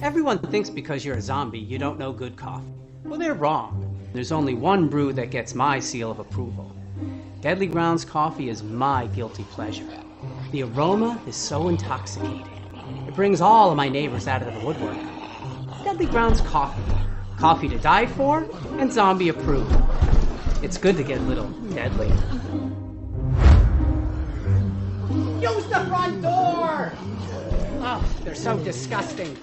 Everyone thinks because you're a zombie, you don't know good coffee. Well, they're wrong. There's only one brew that gets my seal of approval. Deadly Grounds coffee is my guilty pleasure. The aroma is so intoxicating. It brings all of my neighbors out of the woodwork. Deadly Grounds coffee. Coffee to die for and zombie approved. It's good to get a little deadly. Use the front door! Oh, they're so disgusting.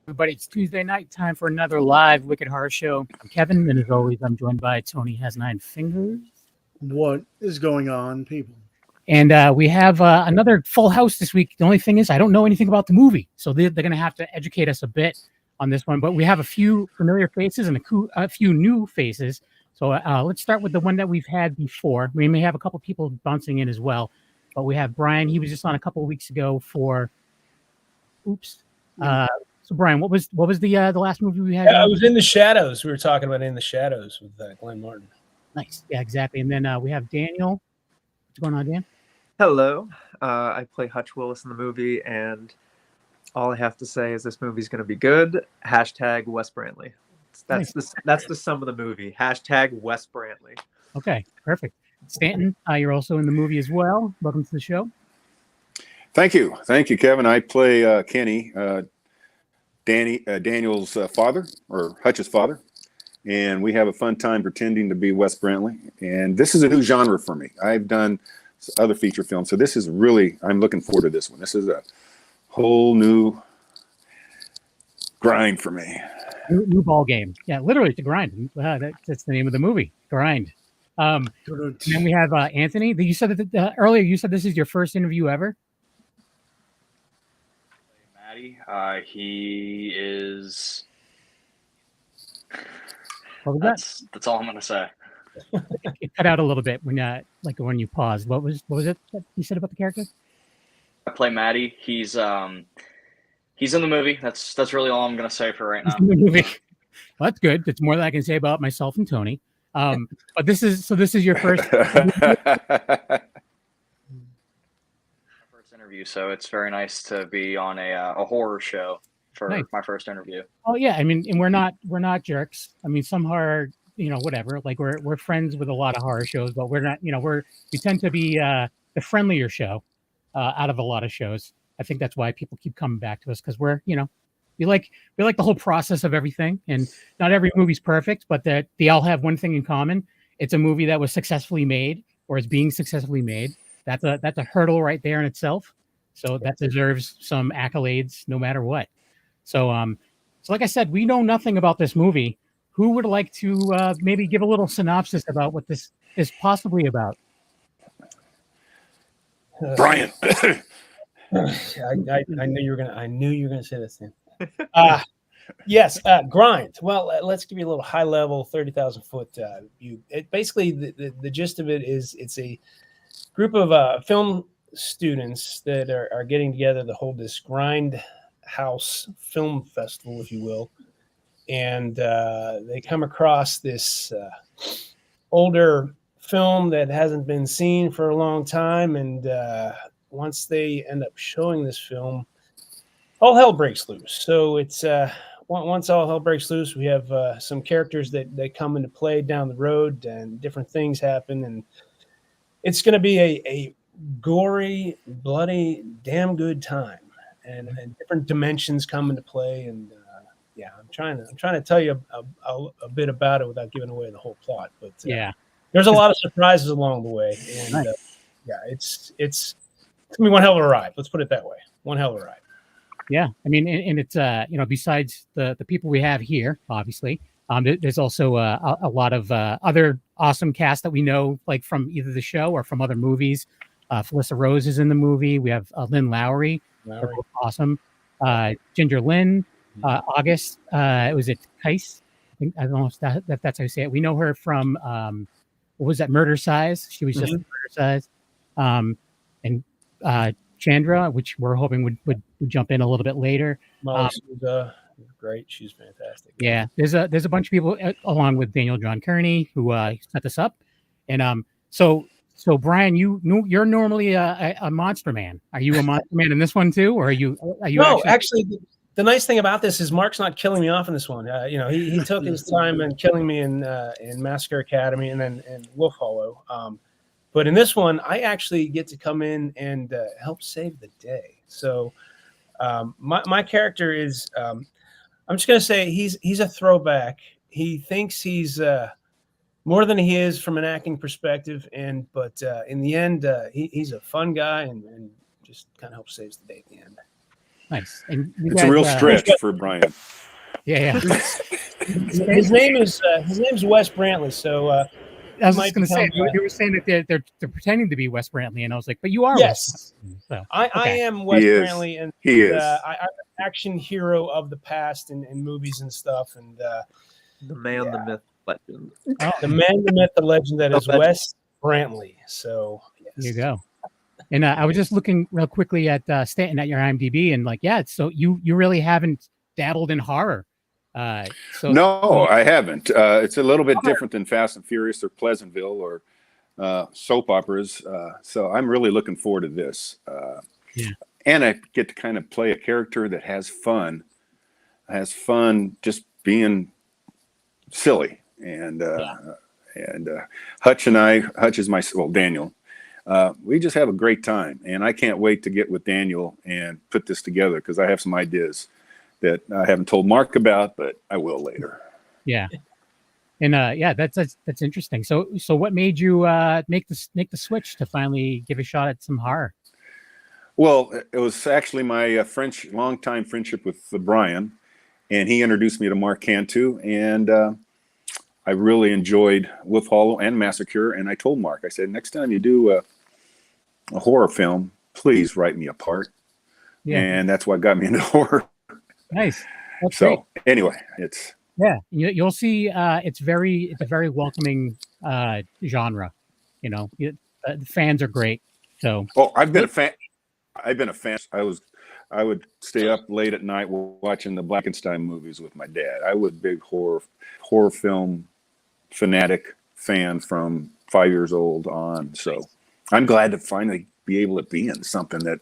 Everybody, it's Tuesday night, time for another live Wicked Horror Show. I'm Kevin, and as always, I'm joined by Tony Has Nine Fingers. What is going on, people? And we have another full house this week. The only thing is I don't know anything about the movie, so they're going to have to educate us a bit on this one. But we have a few familiar faces and a few new faces. So let's start with the one that we've had before. We may have a couple people bouncing in as well. But we have Brian. He was just on a couple of weeks ago for... Oops. So Brian, what was the last movie we had? I was In the Shadows. We were talking about In the Shadows with Glenn Martin. Nice. Yeah, exactly. And then we have Daniel. What's going on, Dan? Hello. I play Hutch Willis in the movie, and all I have to say is this movie's going to be good. Hashtag Wes Brantley. That's the sum of the movie. Hashtag Wes Brantley. Okay, perfect. Stanton, you're also in the movie as well. Welcome to the show. Thank you, Kevin. I play Kenny, Daniel's father, or Hutch's father, and we have a fun time pretending to be Wes Brantley. And this is a new genre for me. I've done other feature films, so this is really, I'm looking forward to this one. This is a whole new grind for me. New ball game. Yeah, literally, it's a grind. That's the name of the movie, Grind. And then we have Anthony. You said that earlier. You said this is your first interview ever. Maddie, he is. What was that's all I'm gonna say. It cut out a little bit when you paused. What was it that you said about the character? I play Maddie. He's in the movie. That's really all I'm gonna say for right now. He's in the movie. Well, that's good. That's more than I can say about myself and Tony. But this is your first interview, so it's very nice to be on a horror show for my first interview. Oh yeah, I mean, and we're not jerks. I mean, some horror, whatever. Like we're friends with a lot of horror shows, but we're not. We tend to be the friendlier show out of a lot of shows. I think that's why people keep coming back to us, because we're we like the whole process of everything, and not every movie's perfect, but that they all have one thing in common. It's a movie that was successfully made or is being successfully made. That's a hurdle right there in itself. So that deserves some accolades no matter what. So like I said, we know nothing about this movie. Who would like to maybe give a little synopsis about what this is possibly about? Brian. I knew you were gonna say this thing. Yes, Grind. Well, let's give you a little high level 30,000 foot view. Basically, the gist of it is it's a group of film students that are getting together to hold this Grind House Film Festival, if you will, and they come across this older film that hasn't been seen for a long time, and once they end up showing this film, all hell breaks loose. So it's once all hell breaks loose, we have some characters that come into play down the road, and different things happen, and it's going to be a gory, bloody, damn good time, and different dimensions come into play. And yeah, I'm trying to tell you a bit about it without giving away the whole plot. But yeah, there's a lot of surprises along the way, and nice. Yeah, it's gonna be one hell of a ride. Let's put it that way. One hell of a ride. Yeah, I mean, and it's besides the people we have here, obviously, there's also a lot of other awesome cast that we know, like from either the show or from other movies. Felissa Rose is in the movie. We have Lynn Lowry. Awesome. Ginger Lynn, August. Was it Kais? I don't know if that's how you say it. We know her from what was that? Murder Size. She was just in Murder Size. And Chandra, which we're hoping would jump in a little bit later. Molly Sousa, great. She's fantastic. Yeah, there's a bunch of people along with Daniel John Kearney who set this up, and so Brian, you're normally a monster man. Are you a monster man in this one too, or are you? No, actually, the nice thing about this is Mark's not killing me off in this one. He took his time in killing me in Massacre Academy and then in Wolf Hollow. But in this one, I actually get to come in and help save the day. So my character is, I'm just going to say he's a throwback. He thinks he's more than he is from an acting perspective. But in the end, he's a fun guy and just kind of helps saves the day at the end. Nice. And it's a real stretch for Brian. Yeah. His name's Wes Brantley. So I was just going to say, you were saying that they're pretending to be Wes Brantley, and I was like, but you are. Yes. Wes Brantley, so, I am Wes Brantley, and he is. I'm an action hero of the past in movies and stuff, and the man, the myth, legend. Oh. The man, the myth, the legend that is Wes Brantley. So yes. There you go. And I was just looking real quickly at Stanton at your IMDb, and like, yeah, so you really haven't dabbled in horror. No, I haven't. It's a little bit different than Fast and Furious or Pleasantville or soap operas. So I'm really looking forward to this. And I get to kind of play a character that has fun just being silly. And Hutch is Daniel. We just have a great time, and I can't wait to get with Daniel and put this together because I have some ideas that I haven't told Mark about, but I will later. Yeah, and that's interesting. So what made you make the switch to finally give a shot at some horror? Well, it was actually my longtime friendship with Brian, and he introduced me to Mark Cantu, and I really enjoyed Wolf Hollow and Massacre. And I told Mark, I said, next time you do a horror film, please write me a part. Yeah. And that's what got me into horror. Nice. That's so great. Anyway, it's you'll see. It's a very welcoming genre. The fans are great. So I've been a fan. I would stay up late at night watching the Blackenstein movies with my dad. I was a big horror film fanatic fan from 5 years old on. So I'm glad to finally be able to be in something that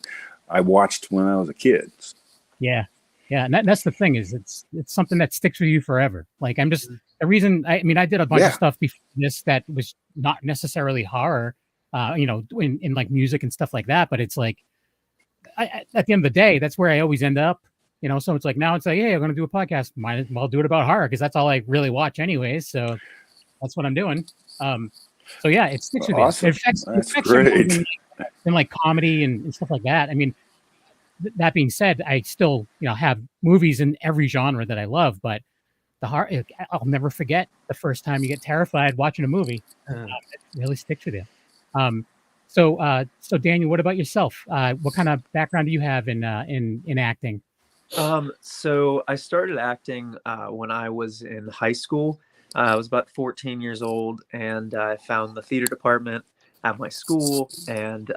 I watched when I was a kid. Yeah. Yeah. And that's the thing is it's something that sticks with you forever. Like the reason I did a bunch of stuff before this that was not necessarily horror, in like music and stuff like that. But it's like, at the end of the day, that's where I always end up, so it's like, now it's like, hey, I'm going to do a podcast. Might as well do it about horror because that's all I really watch anyways. So that's what I'm doing. So yeah, it sticks with awesome. you. That's great. In like comedy and stuff like that. I mean, that being said, I still, have movies in every genre that I love, but I'll never forget the first time you get terrified watching a movie. It really sticks with you. So Daniel, what about yourself? What kind of background do you have in acting? So I started acting when I was in high school. I was about 14 years old, and I found the theater department at my school, and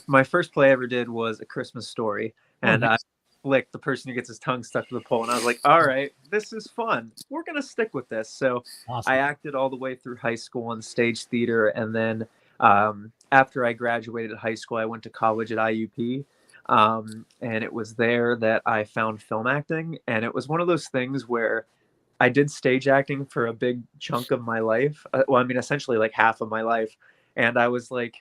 my first play I ever did was A Christmas Story, and I flicked the person who gets his tongue stuck to the pole, and I was like, all right, this is fun. We're gonna stick with this. So awesome. I acted all the way through high school on stage theater, and then after I graduated high school, I went to college at IUP, and it was there that I found film acting, and it was one of those things where I did stage acting for a big chunk of my life. Essentially like half of my life. And I was like,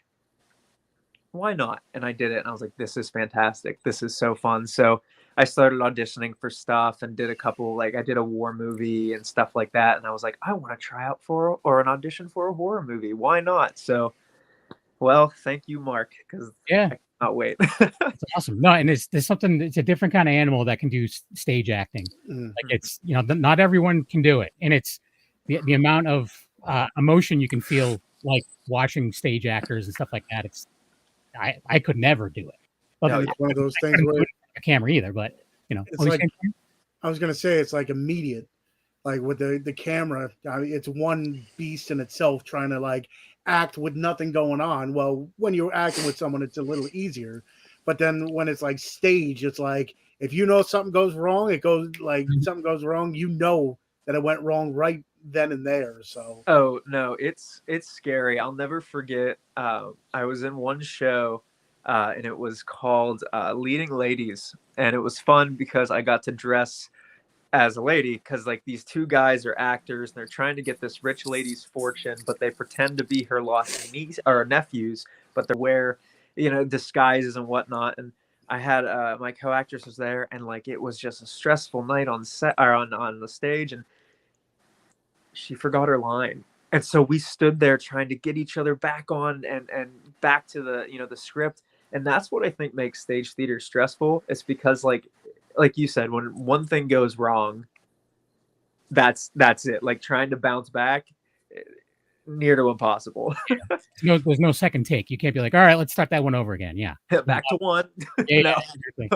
why not? And I did it. And I was like, this is fantastic. This is so fun. So I started auditioning for stuff and did a couple, I did a war movie and stuff like that. And I was like, I want to try out or an audition for a horror movie. Why not? So, well, thank you, Mark, because I cannot wait. It's awesome. No, and it's a different kind of animal that can do stage acting. Like it's, not everyone can do it. And it's the amount of emotion you can feel like watching stage actors and stuff like that. It's, I could never do it. It's one of those things where a camera either, but it's like, I was going to say, it's like immediate. like with the camera. I mean, it's one beast in itself trying to like act with nothing going on. Well, when you're acting with someone, it's a little easier, but then when it's like stage, it's like if you know something goes wrong, it goes like something goes wrong. You know that it went wrong right then and there. So Oh no, it's scary. I'll never forget. I was in one show, and it was called Leading Ladies, and it was fun because I got to dress as a lady because like these two guys are actors and they're trying to get this rich lady's fortune, but they pretend to be her lost niece or nephews, but they wear, disguises and whatnot. And I had my co-actress was there, and like it was just a stressful night on set or on the stage, and she forgot her line. And so we stood there trying to get each other back on and back to the script. And that's what I think makes stage theater stressful. It's because like you said, when one thing goes wrong, that's it. Like trying to bounce back, near to impossible. There's no second take. You can't be like, all right, let's start that one over again. Yeah. Back to one. Yeah, exactly.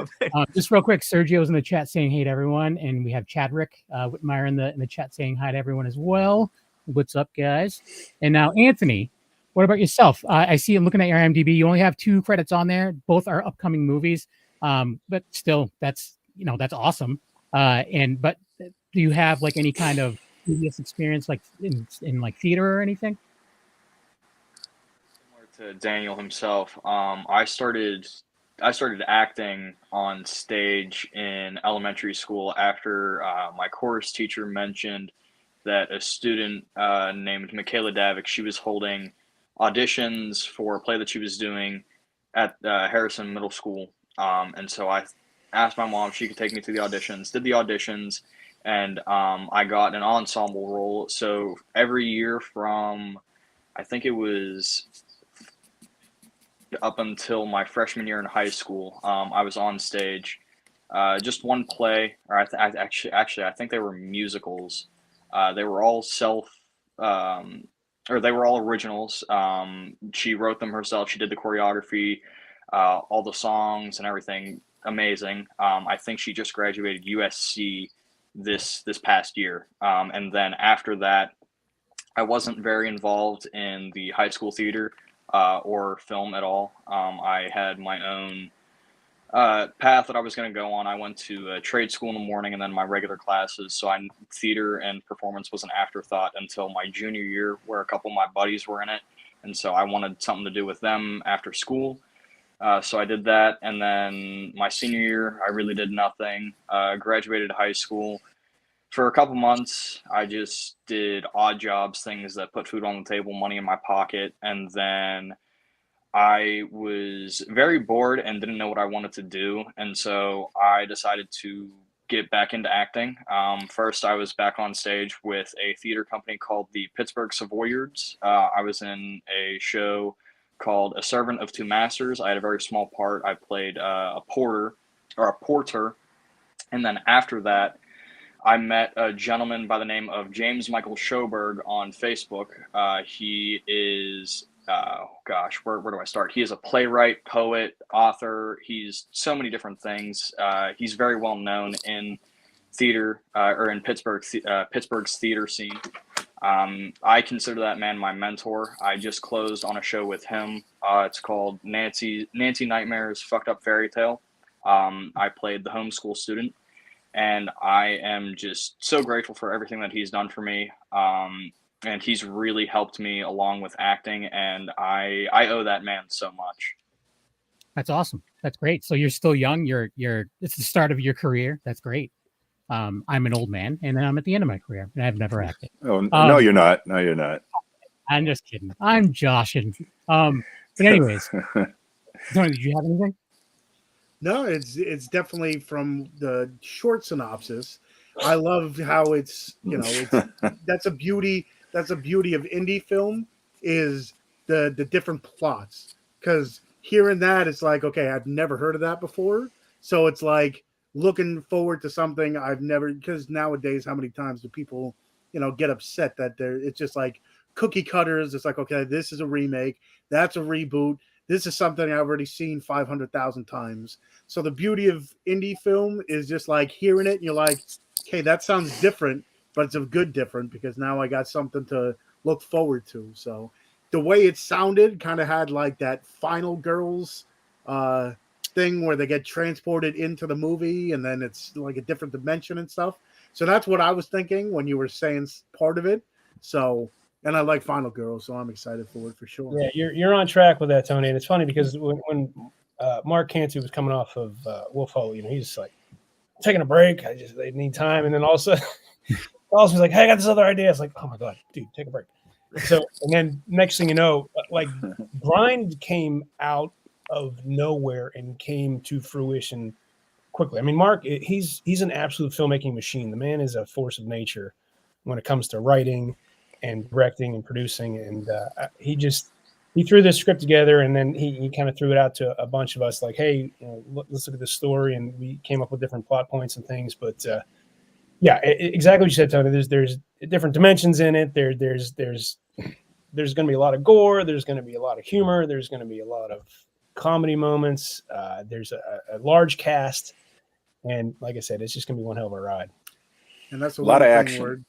Just real quick, Sergio's in the chat saying hey to everyone, and we have Chadrick Whitmire in the chat saying hi to everyone as well. What's up, guys? And now Anthony, what about yourself? I see, looking at your IMDb, you only have 2 credits on there. Both are upcoming movies, but still, that's awesome. But do you have like any kind of previous experience like in like theater or anything? Similar to Daniel himself, I started acting on stage in elementary school after my chorus teacher mentioned that a student named Michaela Davik, she was holding auditions for a play that she was doing at Harrison Middle School. And so I asked my mom if she could take me to the auditions, did the auditions, and I got an ensemble role. So every year from, I think it was up until my freshman year in high school, I was on stage. Just one play, or I think they were musicals. They were all they were all originals. She wrote them herself. She did the choreography, all the songs and everything. Amazing. I think she just graduated USC this past year. And then after that, I wasn't very involved in the high school theater or film at all. I had my own path that I was going to go on. I went to trade school in the morning and then my regular classes. So theater and performance was an afterthought until my junior year, where a couple of my buddies were in it. And so I wanted something to do with them after school. So I did that. And then my senior year, I really did nothing. Graduated high school. For a couple months, I just did odd jobs, things that put food on the table, money in my pocket. And then I was very bored and didn't know what I wanted to do. And so I decided to get back into acting. First, I was back on stage with a theater company called the Pittsburgh Savoyards. I was in a show called A Servant of Two Masters. I had a very small part. I played a porter. And then after that, I met a gentleman by the name of James Michael Schoberg on Facebook. He is, where do I start? He is a playwright, poet, author. He's so many different things. He's very well known in theater or in Pittsburgh's theater scene. I consider that man my mentor. I just closed on a show with him. It's called Nancy Nightmare's Fucked Up Fairy Tale. I played the homeschool student. And I am just so grateful for everything that he's done for me. And he's really helped me along with acting. And I owe that man so much. That's awesome. That's great. So you're still young. It's the start of your career. That's great. I'm an old man and I'm at the end of my career and I've never acted. Oh, no, you're not. No, you're not. I'm just kidding. I'm joshing. But anyways, Tony, did you have anything? No, it's definitely from the short synopsis. I love how it's that's a beauty of indie film is the different plots, because hearing that it's like, okay, I've never heard of that before, so it's like looking forward to something I've never, because nowadays how many times do people get upset that it's just like cookie cutters. It's like, okay, this is a remake, that's a reboot. This is something I've already seen 500,000 times. So the beauty of indie film is just like hearing it and you're like, okay, that sounds different. but it's a good different because now I got something to look forward to. So the way it sounded kind of had like that Final Girls thing where they get transported into the movie and then it's like a different dimension and stuff. So that's what I was thinking when you were saying part of it. So, and I like Final Girls, so I'm excited for it for sure. Yeah, you're on track with that, Tony. And it's funny because when Mark Cantu was coming off of Wolf Hall, he's just like taking a break. They need time, and then all of a sudden, he's like, "Hey, I got this other idea." It's like, "Oh my god, dude, take a break." So, and then next thing you know, like Grind came out of nowhere and came to fruition quickly. I mean, Mark, he's an absolute filmmaking machine. The man is a force of nature when it comes to writing and directing and producing. And he threw this script together, and then he kind of threw it out to a bunch of us like, hey, let's look at this story. And we came up with different plot points and things. But yeah, exactly what you said, Tony. There's different dimensions in it. There's going to be a lot of gore. There's going to be a lot of humor. There's going to be a lot of comedy moments. There's a large cast. And like I said, it's just going to be one hell of a ride. And that's a lot of action.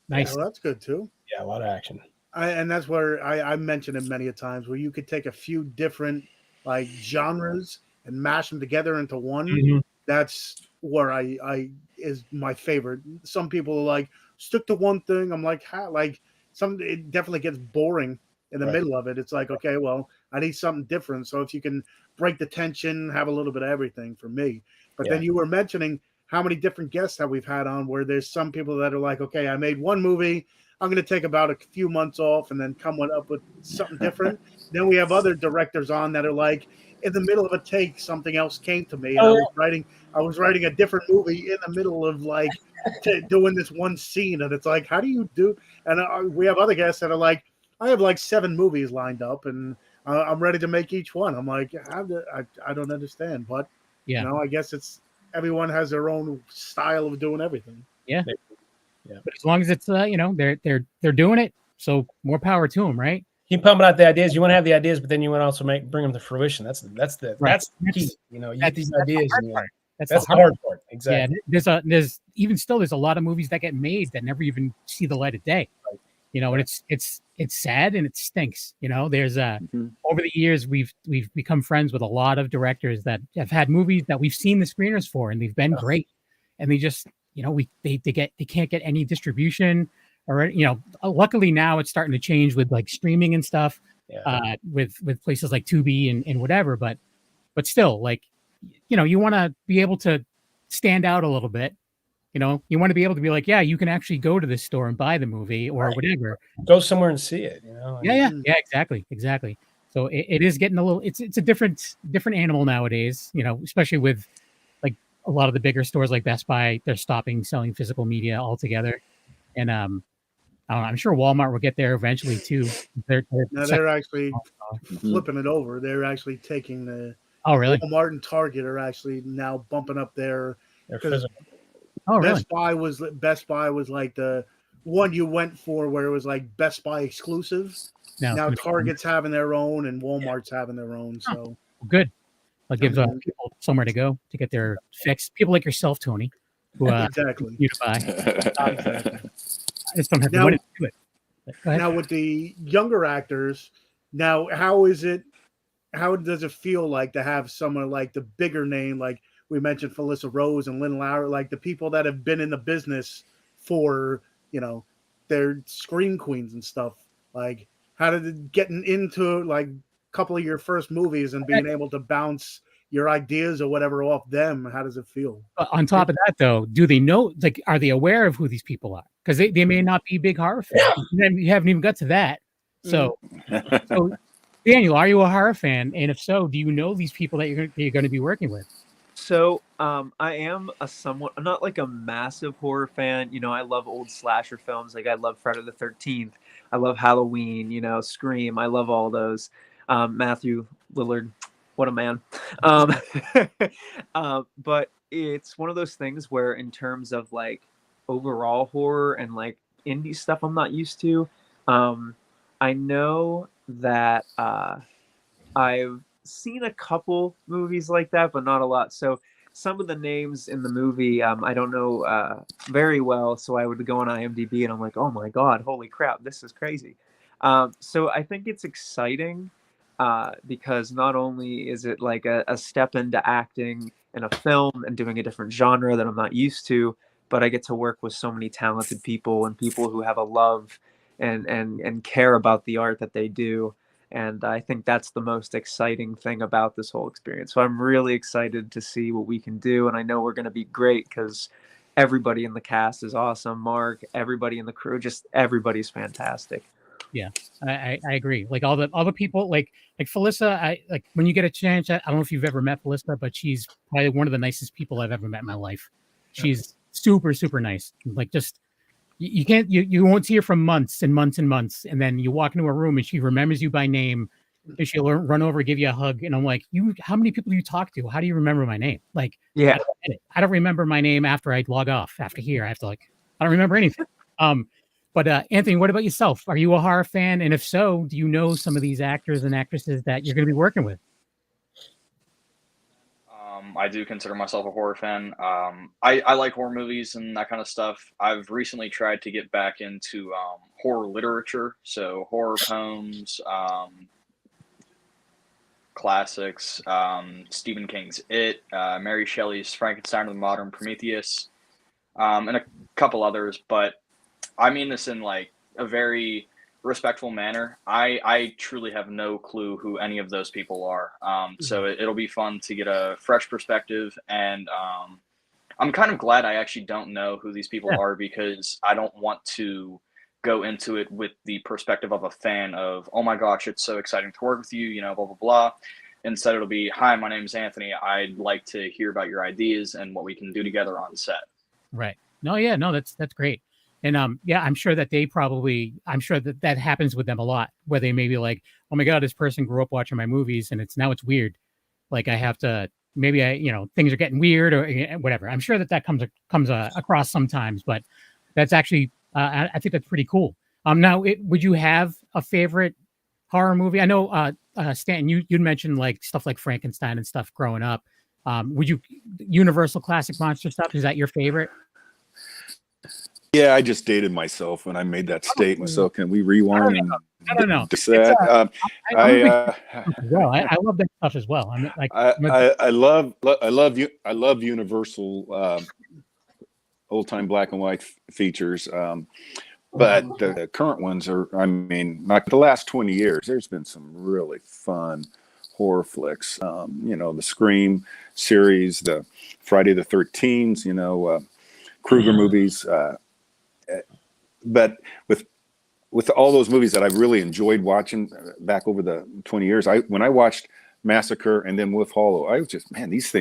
Nice. Yeah, well, that's good too. Yeah, a lot of action. And that's where I mentioned it many a times where you could take a few different like genres and mash them together into one. Mm-hmm. That's where I is my favorite. Some people are like, stick to one thing. I'm like, how? Like it definitely gets boring in the middle of it. It's like, okay, well, I need something different. So if you can break the tension, have a little bit of everything for me. But then you were mentioning how many different guests that we've had on where there's some people that are like, okay, I made one movie. I'm going to take about a few months off and then come up with something different. Then we have other directors on that are like, in the middle of a take, something else came to me. And I was writing a different movie in the middle of like doing this one scene. And it's like, how do you do? And we have other guests that are like, I have like 7 movies lined up and I'm ready to make each one. I'm like, I don't understand. But, I guess everyone has their own style of doing everything. Yeah. But as long as it's they're doing it, so more power to them, right? Keep pumping out the ideas. You want to have the ideas, but then you want to also bring them to fruition. That's the key. You get these ideas. That's the hard part. Exactly. Yeah, there's a lot of movies that get made that never even see the light of day. Right. And it's sad and it stinks. There's over the years we've become friends with a lot of directors that have had movies that we've seen the screeners for and they've been great, and they just they can't get any distribution or luckily now it's starting to change with like streaming and stuff with places like Tubi and whatever, but still like you want to be able to stand out a little bit. You want to be able to be like, yeah, you can actually go to this store and buy the movie or whatever. Go somewhere and see it. Yeah, exactly. So it is getting a little. It's a different animal nowadays. Especially with like a lot of the bigger stores like Best Buy, they're stopping selling physical media altogether. And I don't know, I'm sure Walmart will get there eventually too. They're actually flipping it over. They're actually taking the. Oh, really? Walmart and Target are actually now bumping up their physical. Oh, really? Best Buy was like the one you went for where it was like Best Buy exclusive. Now Target's having their own and Walmart's having their own. So good. I'll give people somewhere to go to get their fix. People like yourself, Tony, who exactly you to buy. Exactly. I just don't have the money to do it. Now with the younger actors, now how does it feel like to have someone like the bigger name like we mentioned Felissa Rose and Lynn Lauer, like the people that have been in the business for, their screen queens and stuff. Like, how did it getting into like a couple of your first movies and being able to bounce your ideas or whatever off them? How does it feel? On top of that, though, do they know? Like, are they aware of who these people are? Because they may not be big horror fans. You haven't even got to that. So, Daniel, are you a horror fan? And if so, do you know these people that you're going to be working with? So I am I'm not like a massive horror fan. I love old slasher films. Like I love Friday the 13th. I love Halloween, Scream. I love all those. Matthew Lillard, what a man. But it's one of those things where in terms of like overall horror and like indie stuff I'm not used to. I know that I've seen a couple movies like that, but not a lot. So some of the names in the movie I don't know very well, so I would go on IMDb and I'm like, oh my god, holy crap, this is crazy. So I think it's exciting because not only is it like a step into acting in a film and doing a different genre that I'm not used to, but I get to work with so many talented people and people who have a love and care about the art that they do. And I think that's the most exciting thing about this whole experience. So I'm really excited to see what we can do. And I know we're going to be great because everybody in the cast is awesome. Mark, everybody in the crew, just everybody's fantastic. Yeah, I agree. Like all the people, like Felissa. I like when you get a chance. I don't know if you've ever met Felissa, but she's probably one of the nicest people I've ever met in my life. She's super, super nice. Like just you can't you won't see her for months and months and months, and then you walk into a room and she remembers you by name, and she'll run over, give you a hug, and I'm like, how many people do you talk to? How do you remember my name? Like, Yeah, I don't remember my name after I log off. After here, I have to I don't remember anything. But Anthony, what about yourself? Are you a horror fan? And if so, do you know some of these actors and actresses that you're going to be working with? I do consider myself a horror fan. I like horror movies and that kind of stuff. I've recently tried to get back into horror literature, so horror poems, classics, Stephen King's It, Mary Shelley's Frankenstein of the Modern Prometheus, and a couple others. But I mean this in like a very respectful manner. I truly have no clue who any of those people are. So it'll be fun to get a fresh perspective. And I'm kind of glad I actually don't know who these people are, because I don't want to go into it with the perspective of a fan of, oh my gosh, it's so exciting to work with you, you know, blah, blah, blah. Instead, it'll be, hi, my name's Anthony. I'd like to hear about your ideas and what we can do together on set. Right. No, yeah, no, that's great. And yeah, I'm sure that I'm sure that happens with them a lot, where they may be like, oh my God, this person grew up watching my movies and it's weird. Like I have to, maybe things are getting weird or whatever. I'm sure that comes across sometimes, but that's actually, I think that's pretty cool. Now, would you have a favorite horror movie? I know, Stanton, you'd mentioned like stuff like Frankenstein and stuff growing up. Would you Universal classic monster stuff? Is that your favorite? Yeah, I just dated myself when I made that statement. So can we rewind? I don't know. I love that stuff as well. I love Universal old time black and white features, but the current ones are. I mean, like the last 20 years, there's been some really fun horror flicks. The Scream series, the Friday the 13th. Krueger movies. But with all those movies that I've really enjoyed watching back over the 20 years, when I watched Massacre and then Wolf Hollow, I was just, man, these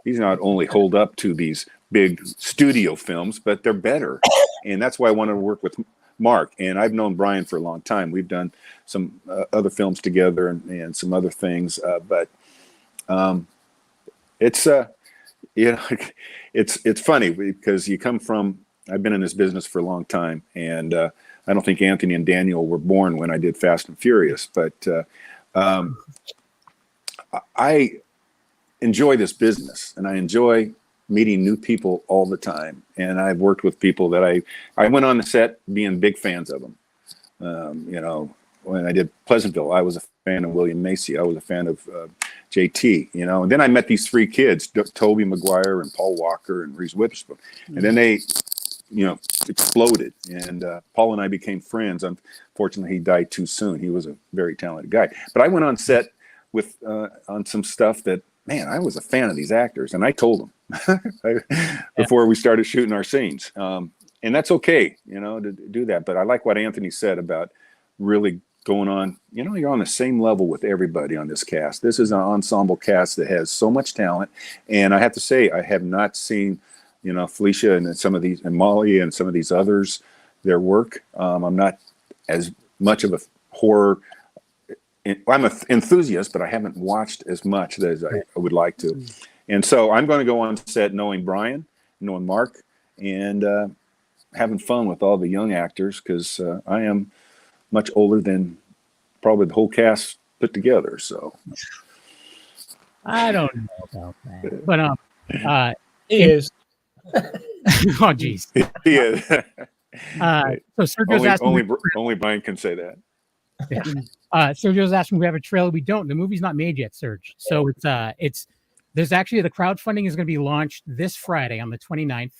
not only hold up to these big studio films, but they're better. And that's why I wanted to work with Mark. And I've known Brian for a long time. We've done some other films together and some other things. But it's it's funny because you come from, I've been in this business for a long time, and I don't think Anthony and Daniel were born when I did Fast and Furious, but I enjoy this business, and I enjoy meeting new people all the time. And I've worked with people that I went on the set being big fans of them. When I did Pleasantville, I was a fan of William Macy. I was a fan of JT, and then I met these three kids, Tobey Maguire and Paul Walker and Reese Witherspoon. And then they, exploded. And Paul and I became friends. Unfortunately, he died too soon. He was a very talented guy. But I went on set with on some stuff that, man, I was a fan of these actors. And I told them before we started shooting our scenes. And that's okay, to do that. But I like what Anthony said about really going on, you're on the same level with everybody on this cast. This is an ensemble cast that has so much talent. And I have to say, I have not seen, Felicia and some of these, and Molly and some of these others, their work. I'm not as much of a horror, I'm an enthusiast, but I haven't watched as much as I would like to. And so I'm going to go on set knowing Brian, knowing Mark, and having fun with all the young actors, because I am much older than probably the whole cast put together. So I don't know about that, but He is. Oh, geez. Yeah. So Sergio's asking. Only Brian can say that. Sergio's asking if we have a trailer. We don't. The movie's not made yet, Serge. So it's there's actually the crowdfunding is going to be launched this Friday on the 29th.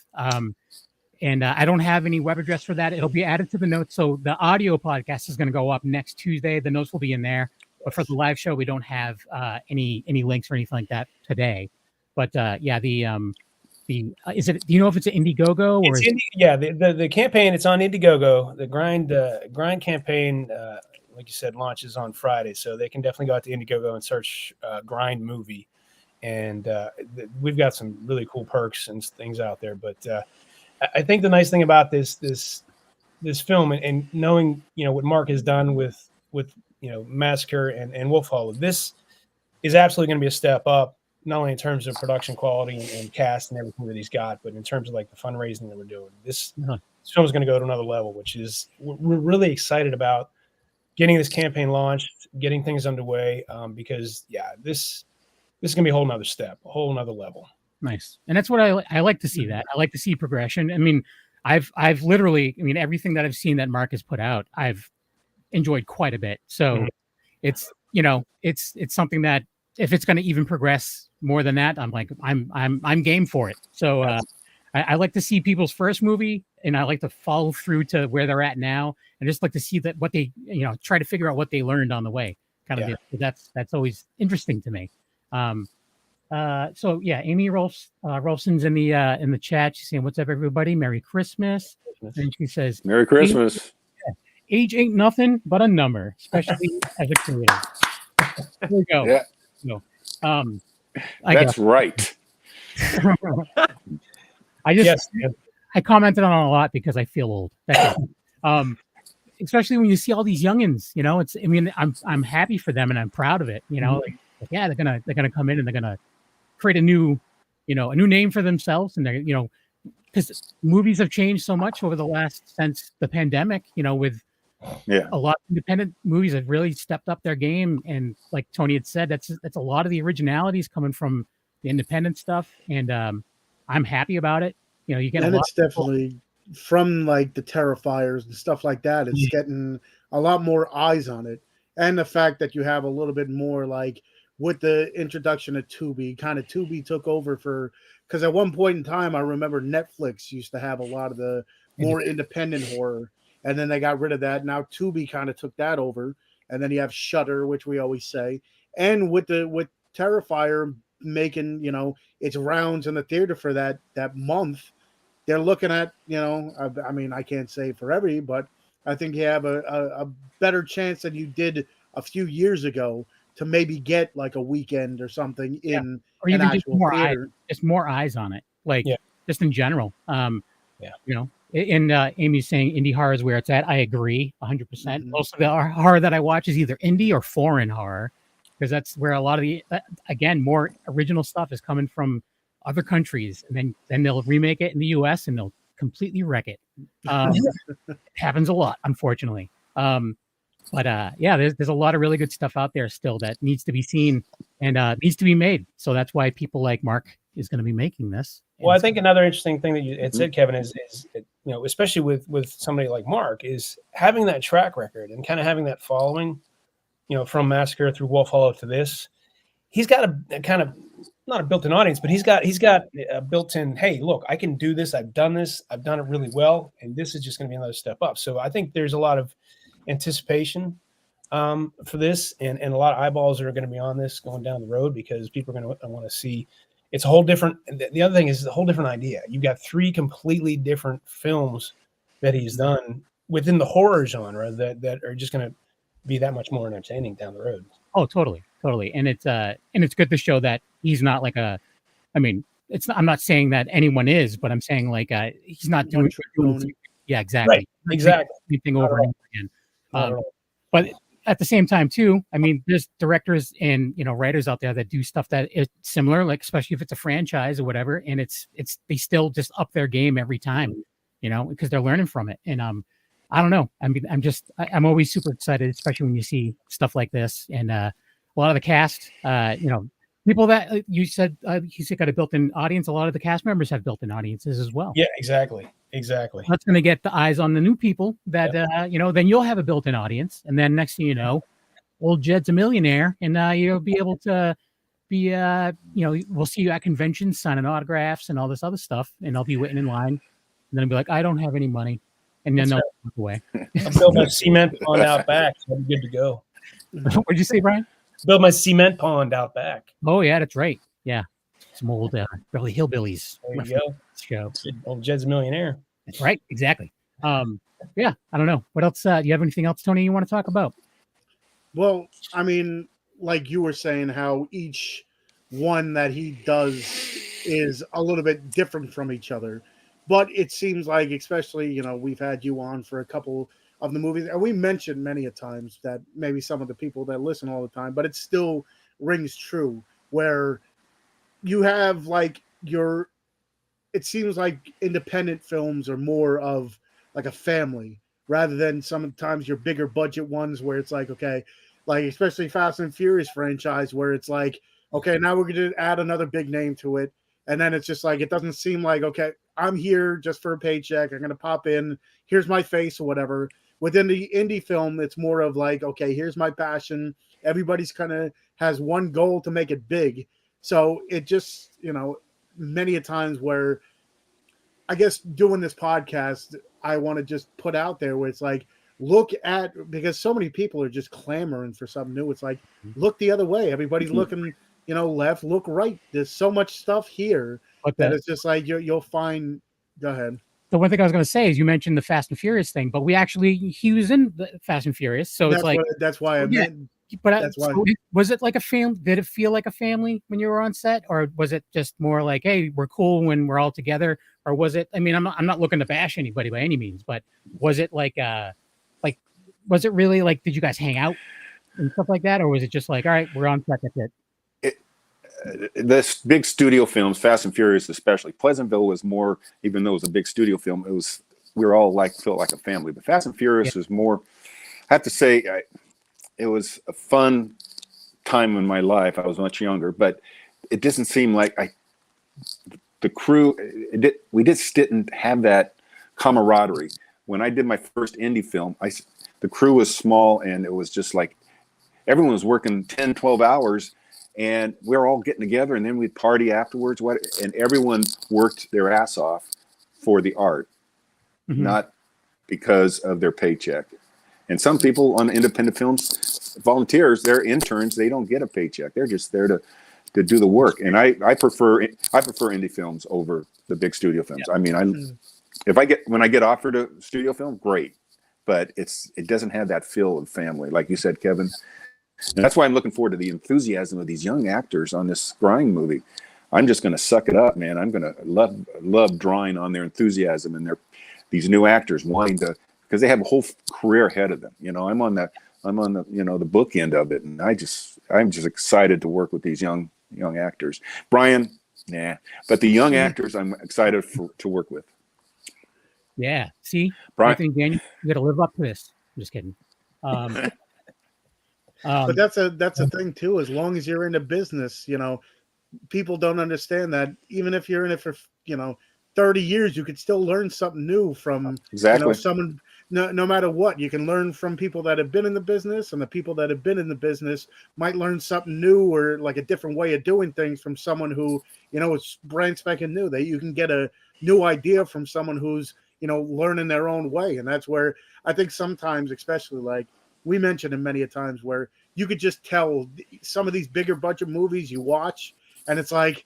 And I don't have any web address for that. It'll be added to the notes. So the audio podcast is going to go up next Tuesday. The notes will be in there. But for the live show, we don't have any links or anything like that today. But yeah, is it? Do you know if it's an Indiegogo or? The campaign. It's on Indiegogo. The grind campaign, like you said, launches on Friday, so they can definitely go out to Indiegogo and search grind movie, and we've got some really cool perks and things out there. But I think the nice thing about this film and knowing what Mark has done with Massacre and Wolf Hollow, this is absolutely going to be a step up, not only in terms of production quality and cast and everything that he's got, but in terms of like the fundraising that we're doing. This film is going to go to another level, which is we're really excited about getting this campaign launched, getting things underway, because this is going to be a whole nother step, a whole nother level. Nice. And that's what I like to see. That I like to see progression. I mean, I've literally, everything that I've seen that Mark has put out, I've enjoyed quite a bit. So it's something that if it's going to even progress more than that, I'm game for it. So I like to see people's first movie, and I like to follow through to where they're at now, and just like to see that what they try to figure out what they learned on the way. That's always interesting to me. So yeah, Amy Rolfson's in the chat. She's saying, "What's up, everybody? Merry Christmas." And she says, "Merry Christmas." Age ain't nothing but a number, especially as a creator. There we go. Yeah. No. That's right. I commented on it a lot because I feel old. Especially when you see all these youngins, I'm happy for them and I'm proud of it. They're gonna come in and they're gonna create a new name for themselves, and they're because movies have changed so much since the pandemic. With a lot of independent movies have really stepped up their game, and like Tony had said, that's a lot of the originalities coming from the independent stuff, and I'm happy about it. You get it's definitely from like the Terrifiers and stuff like that. It's getting a lot more eyes on it, and the fact that you have a little bit more like with the introduction of Tubi, Tubi took over because at one point in time, I remember Netflix used to have a lot of the more independent horror, and then they got rid of that. Now Tubi kind of took that over, and then you have Shudder, which we always say, and with Terrifier making its rounds in the theater for that month, they're looking at I can't say for every, but I think you have a better chance than you did a few years ago to maybe get like a weekend or something in or even an just actual more theater. Just more eyes on it, just in general. And Amy's saying indie horror is where it's at. I agree 100%. Most of the horror that I watch is either indie or foreign horror, because that's where a lot of the more original stuff is coming from other countries, and then they'll remake it in the US and they'll completely wreck it. It happens a lot, unfortunately. But there's a lot of really good stuff out there still that needs to be seen and needs to be made. So that's why people like Mark is going to be making this. Well, I think another interesting thing that you had said, Kevin, is especially with somebody like Mark, is having that track record and kind of having that following, from Massacre through Wolf Hollow to this. He's got a kind of not a built-in audience, but he's got a built-in, hey, look, I can do this. I've done this. I've done it really well, and this is just going to be another step up. So I think there's a lot of anticipation for this, and a lot of eyeballs are going to be on this going down the road, because people are going to want to see. It's a whole different. The other thing is a whole different idea. You've got 3 completely different films that he's done within the horror genre that are just going to be that much more entertaining down the road. Oh, totally. And it's good to show that he's not like it's not, I'm not saying that anyone is, but I'm saying like he's not doing exactly. Right. Exactly. Anything over and over again. But at the same time too, there's directors and writers out there that do stuff that is similar, like especially if it's a franchise or whatever, and it's they still just up their game every time, because they're learning from it. And I don't know. I'm always super excited, especially when you see stuff like this. And a lot of the cast, people that you said he's got a built-in audience. A lot of the cast members have built-in audiences as well. Yeah, exactly. That's going to get the eyes on the new people that then you'll have a built-in audience, and then next thing you know, old Jed's a millionaire, and you'll be able to be we'll see you at conventions signing autographs and all this other stuff, and I'll be waiting in line, and then I'll be like, I don't have any money, and then they'll walk away. I'll build my cement pond out back. So I'm good to go. What'd you say, Brian? Build my cement pond out back. Oh yeah, that's right. Yeah, some old Beverly Hillbillies. There you go. Show. Old Jed's a millionaire. That's right. Exactly. Yeah, I don't know. What else? Do you have anything else, Tony, you want to talk about? Well, I mean, like you were saying, how each one that he does is a little bit different from each other. But it seems like, especially, we've had you on for a couple of the movies, and we mentioned many a times that maybe some of the people that listen all the time, but it still rings true, where you have it seems like independent films are more of like a family rather than sometimes your bigger budget ones where it's like, okay, like especially Fast and Furious franchise where it's like, okay, now we're going to add another big name to it. And then it's just like, it doesn't seem like, okay, I'm here just for a paycheck. I'm going to pop in. Here's my face or whatever. Within the indie film, it's more of like, okay, here's my passion. Everybody's kind of has one goal to make it big. So it just, many a times where I guess doing this podcast, I want to just put out there where it's like, because so many people are just clamoring for something new. It's like, look the other way. Everybody's looking, left, look right. There's so much stuff here that it's just like, you'll find, go ahead. The one thing I was going to say is you mentioned the Fast and Furious thing, but he was in the Fast and Furious. So that's why I meant. But so was it like a family? Did it feel like a family when you were on set, or was it just more like, hey, we're cool when we're all together? Or was it? I mean, I'm not looking to bash anybody by any means, but was it was it really like? Did you guys hang out and stuff like that, or was it just like, all right, we're on set, that's it? This big studio films, Fast and Furious especially, Pleasantville was more, even though it was a big studio film, we were all felt like a family. But Fast and Furious was more, I have to say, it was a fun time in my life. I was much younger, but it doesn't seem like the crew, we just didn't have that camaraderie. When I did my first indie film, the crew was small and it was just like, everyone was working 10, 12 hours and we were all getting together and then we'd party afterwards. And everyone worked their ass off for the art, not because of their paycheck. And some people on independent films, volunteers, they're interns. They don't get a paycheck. They're just there to do the work. And I prefer indie films over the big studio films. Yeah. I mean, when I get offered a studio film, great, but it doesn't have that feel of family, like you said, Kevin. And that's why I'm looking forward to the enthusiasm of these young actors on this Grind movie. I'm just going to suck it up, man. I'm going to love drawing on their enthusiasm and these new actors wanting to. Because they have a whole career ahead of them. I'm on the the book end of it, and I'm just excited to work with these young actors. Brian, nah, but the young actors I'm excited to work with. Yeah, see, Brian, I think Daniel, you got to live up to this. I'm just kidding. But that's a thing too. As long as you're in the business, people don't understand that even if you're in it for 30 years, you could still learn something new from someone. No matter what, you can learn from people that have been in the business, and the people that have been in the business might learn something new or like a different way of doing things from someone who, is brand spanking new. That you can get a new idea from someone who's, learning their own way. And that's where I think sometimes, especially like we mentioned it many a times, where you could just tell some of these bigger budget movies you watch, and it's like,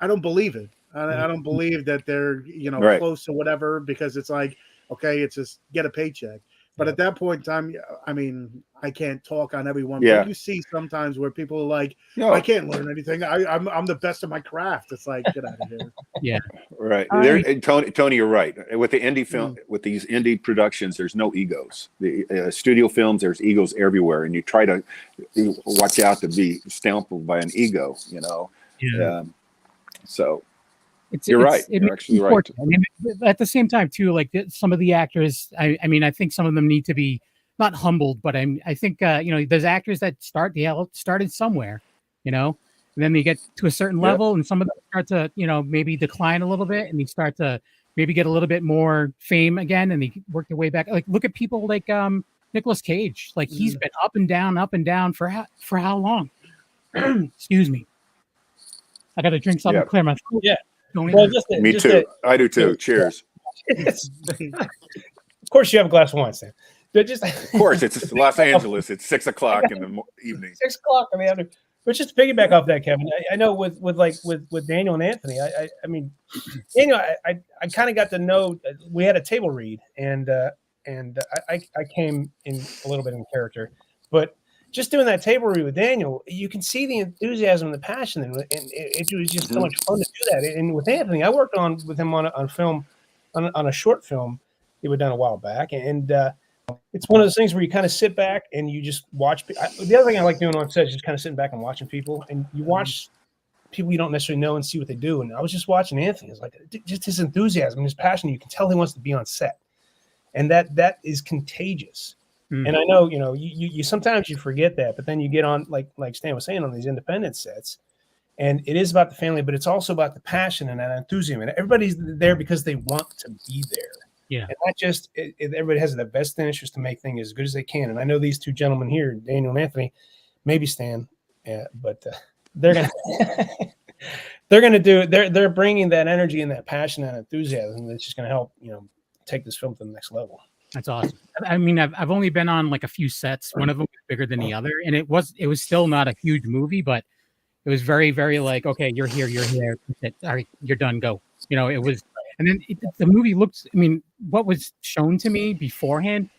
I don't believe it. I don't believe that they're, right. close to whatever, because it's like, okay, it's just get a paycheck. But at that point in time, I mean, I can't talk on everyone. Yeah. But you see sometimes where people are like, I can't learn anything. I'm the best of my craft. It's like, get out of here. Yeah. Right. Tony, you're right. With the indie film, with these indie productions, there's no egos. The studio films, there's egos everywhere. And you try to watch out to be stamped by an ego, Yeah. So. You're right. You're actually right. I mean, at the same time, too, like some of the actors, I mean, I think some of them need to be not humbled, but I think, there's actors that started somewhere, and and then they get to a certain level, and some of them start to, maybe decline a little bit, and they start to maybe get a little bit more fame again, and they work their way back. Like, look at people like Nicolas Cage. Like, he's been up and down for how long? Excuse me. I got to drink something to clear my throat. Yeah. Well, Me too. I do too. Cheers. Of course, you have a glass of wine, Sam. But Of course, it's Los Angeles. It's 6 o'clock in the evening. 6 o'clock in the afternoon. But just to piggyback off that, Kevin, I know with Daniel and Anthony, I mean, Daniel, I kind of got to know. We had a table read, and I came in a little bit in character, but just doing that table read with Daniel, you can see the enthusiasm and the passion, and it was just so much fun to do that. And with Anthony, I worked with him on a film, on a short film he had done a while back, and it's one of those things where you kind of sit back and you just watch. The other thing I like doing on set is just kind of sitting back and watching people, and you watch people you don't necessarily know and see what they do. And I was just watching Anthony. It's like just his enthusiasm and his passion. You can tell he wants to be on set, and that is contagious. And I know, you sometimes you forget that, but then you get on, like Stan was saying, on these independent sets, and it is about the family, but it's also about the passion and that enthusiasm. And everybody's there because they want to be there. Yeah. And not just everybody has the best interest to make things as good as they can. And I know these two gentlemen here, Daniel and Anthony, maybe Stan, but they're they're bringing that energy and that passion and enthusiasm that's just going to help take this film to the next level. That's awesome. I mean, I've only been on like a few sets. One of them was bigger than the other, and it was still not a huge movie, but it was very, very like, okay, you're here. All right, you're done. Go. It was, and then the movie looked. I mean, what was shown to me beforehand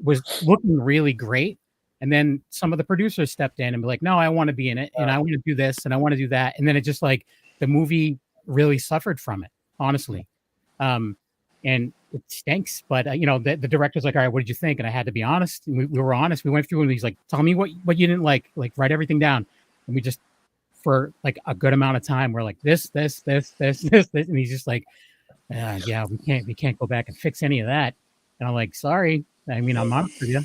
was looking really great, and then some of the producers stepped in and be like, no, I want to be in it, and I want to do this, and I want to do that, and then it just like the movie really suffered from it, honestly. And it stinks, but the director's like, all right, what did you think? And I had to be honest. And we were honest. We went through and he's like, tell me what you didn't like write everything down. And we just, for like a good amount of time, we're like this. And he's just like, yeah, we can't go back and fix any of that. And I'm like, sorry. I mean, I'm honest with you.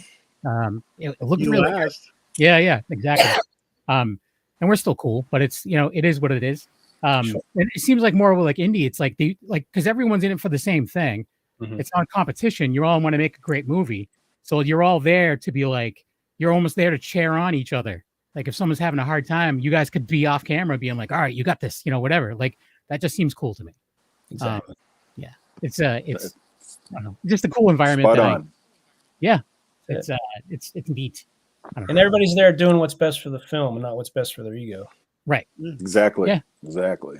It looked really good. Yeah, exactly. And we're still cool, but it's, it is what it is. And it seems like more like indie. It's like because everyone's in it for the same thing. Mm-hmm. It's not competition. You all want to make a great movie, so you're all there to be like, you're almost there to cheer on each other. Like if someone's having a hard time, you guys could be off camera, being like, all right, you got this, whatever. Like that just seems cool to me. Exactly. Yeah, it's I don't know, just a cool environment. Spot on. Yeah, it's neat. And everybody's there doing what's best for the film and not what's best for their ego. Right. Exactly. Yeah. Exactly.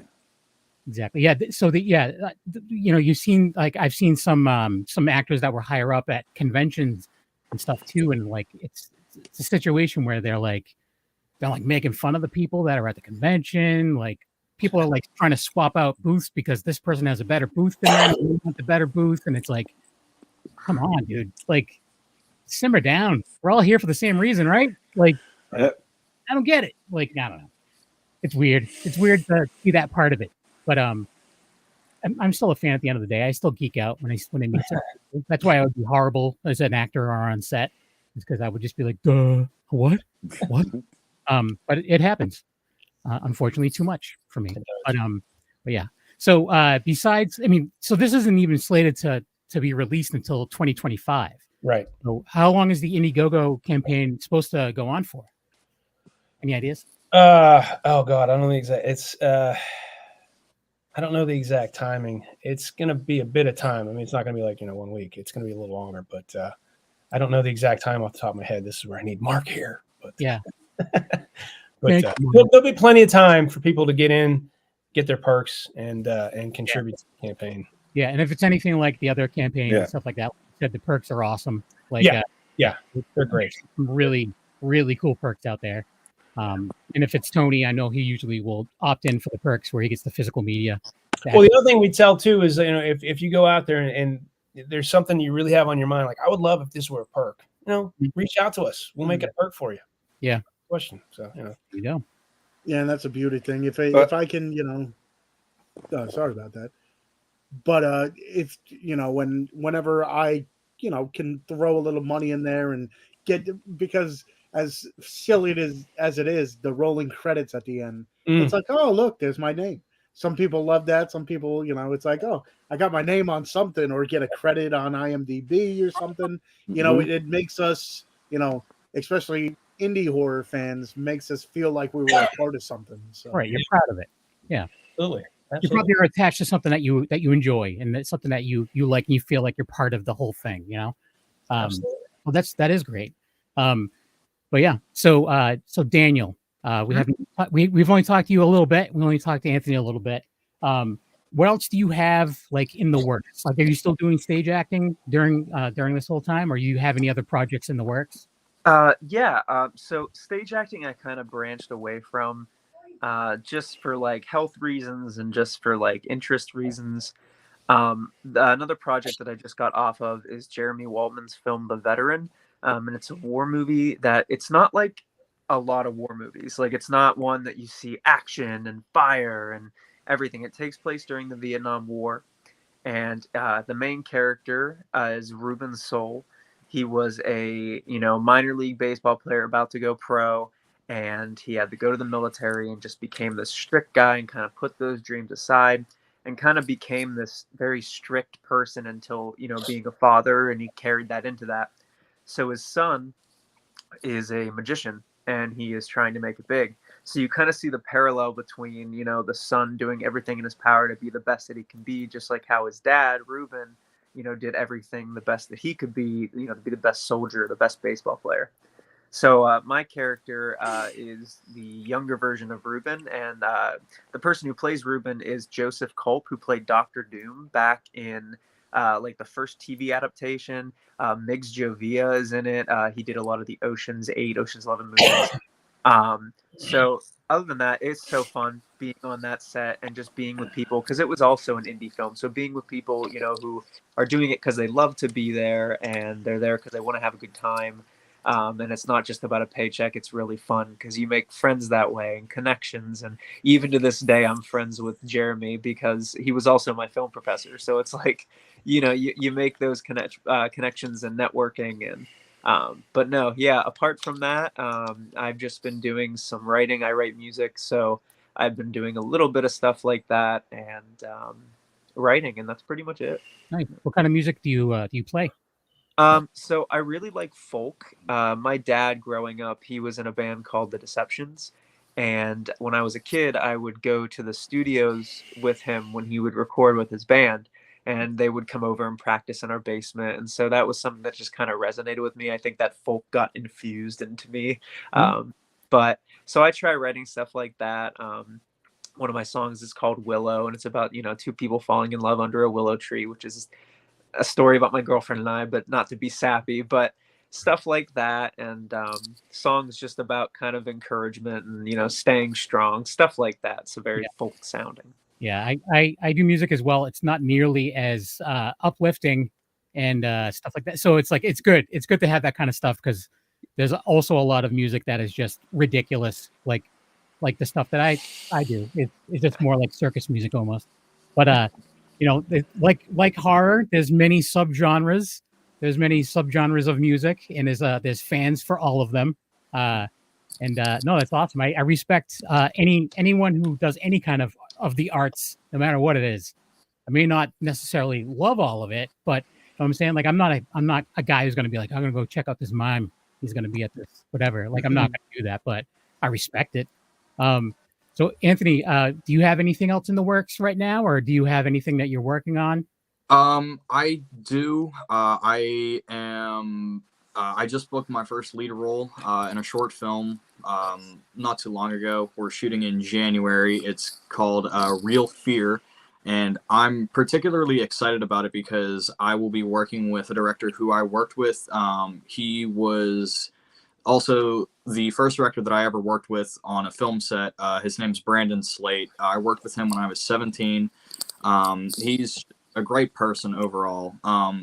Yeah. So you've seen, like, I've seen some actors that were higher up at conventions and stuff too, and like it's a situation where they're like making fun of the people that are at the convention. Like people are like trying to swap out booths because this person has a better booth than them. We want the better booth, and it's like, come on, dude. Like, simmer down. We're all here for the same reason, right? Like, I don't get it. Like, I don't know. It's weird. It's weird to see that part of it, but I'm still a fan at the end of the day. I still geek out when I meet someone. That's why I would be horrible as an actor or on set, is because I would just be like, "Duh, what?" But it happens. Unfortunately, too much for me. But yeah. So besides, I mean, so this isn't even slated to be released until 2025. Right. So how long is the Indiegogo campaign supposed to go on for? Any ideas? Oh God, I don't know the exact. It's I don't know the exact timing. It's going to be a bit of time. I mean, it's not going to be like 1 week. It's going to be a little longer, but I don't know the exact time off the top of my head. This is where I need Mark here. But yeah, but there'll be plenty of time for people to get in, get their perks, and contribute to the campaign. Yeah, and if it's anything like the other campaign and stuff like that, like I said, the perks are awesome. Like, they're great. Some really, really cool perks out there. And if it's Tony, I know he usually will opt in for the perks where he gets the physical media. Well, the other thing we tell too is, if you go out there and there's something you really have on your mind, like, I would love if this were a perk, reach out to us. We'll make it a perk for you. Yeah. Question. So, you go. Yeah. And that's a beauty thing. If I can, sorry about that. But if, whenever I, can throw a little money in there and get, because as silly as it is, the rolling credits at the end. It's like, oh, look, there's my name. Some people love that. Some people, it's like, oh, I got my name on something, or get a credit on IMDb or something. It makes us, especially indie horror fans, makes us feel like we were a part of something. So Right, you're proud of it. Yeah, Absolutely. you probably are attached to something that you enjoy, and that's something that you like, and you feel like you're part of the whole thing. Absolutely. Well, that is great. But yeah, so Daniel, we've only talked to you a little bit. We only talked to Anthony a little bit. What else do you have like in the works? Like, are you still doing stage acting during this whole time, or you have any other projects in the works? Yeah. So stage acting, I kind of branched away from, just for like health reasons and just for like interest reasons. Another project that I just got off of is Jeremy Waldman's film The Veteran. And it's a war movie that it's not like a lot of war movies. Like, it's not one that you see action and fire and everything. It takes place during the Vietnam War. And the main character is Ruben Soul. He was a, minor league baseball player about to go pro. And he had to go to the military and just became this strict guy and kind of put those dreams aside and kind of became this very strict person until, being a father, and he carried that into that. So his son is a magician, and he is trying to make it big. So you kind of see the parallel between, the son doing everything in his power to be the best that he can be, just like how his dad, Ruben, did everything the best that he could be, to be the best soldier, the best baseball player. So my character is the younger version of Ruben, and the person who plays Ruben is Joseph Culp, who played Dr. Doom back in like the first TV adaptation. Miggs Jovia is in it. He did a lot of the Ocean's 8, Ocean's 11 movies. So other than that, it's so fun being on that set and just being with people, because it was also an indie film. So being with people, who are doing it because they love to be there, and they're there because they want to have a good time. And it's not just about a paycheck. It's really fun because you make friends that way and connections. And even to this day, I'm friends with Jeremy because he was also my film professor. So it's like, you make those connections and networking. And but no, yeah, apart from that, I've just been doing some writing. I write music. So I've been doing a little bit of stuff like that and writing. And that's pretty much it. Nice. What kind of music do you play? So I really like folk. My dad, growing up, he was in a band called The Deceptions. And when I was a kid, I would go to the studios with him when he would record with his band, and they would come over and practice in our basement. And so that was something that just kind of resonated with me. I think that folk got infused into me. But so I try writing stuff like that. One of my songs is called Willow, and it's about, two people falling in love under a willow tree, which is a story about my girlfriend and I, but not to be sappy, but stuff like that. And songs just about kind of encouragement and, staying strong, stuff like that. So very folk sounding. Yeah, I do music as well. It's not nearly as uplifting and stuff like that. So it's like, it's good. It's good to have that kind of stuff, because there's also a lot of music that is just ridiculous. Like the stuff that I do. It's just more like circus music almost. But like horror, there's many subgenres. There's many subgenres of music, and there's fans for all of them. No, that's awesome. I respect anyone who does any kind of the arts, no matter what it is. I may not necessarily love all of it, but you know what I'm saying, like, I'm not a guy who's going to be like, I'm going to go check out this mime. He's going to be at this whatever. Like, I'm not going to do that, but I respect it. So Anthony, do you have anything else in the works right now, or do you have anything that you're working on? I do. I just booked my first lead role in a short film not too long ago. We're shooting in January. It's called Real Fear, and I'm particularly excited about it because I will be working with a director who I worked with. He was also the first director that I ever worked with on a film set. His name's Brandon Slate. I worked with him when I was 17. He's a great person overall.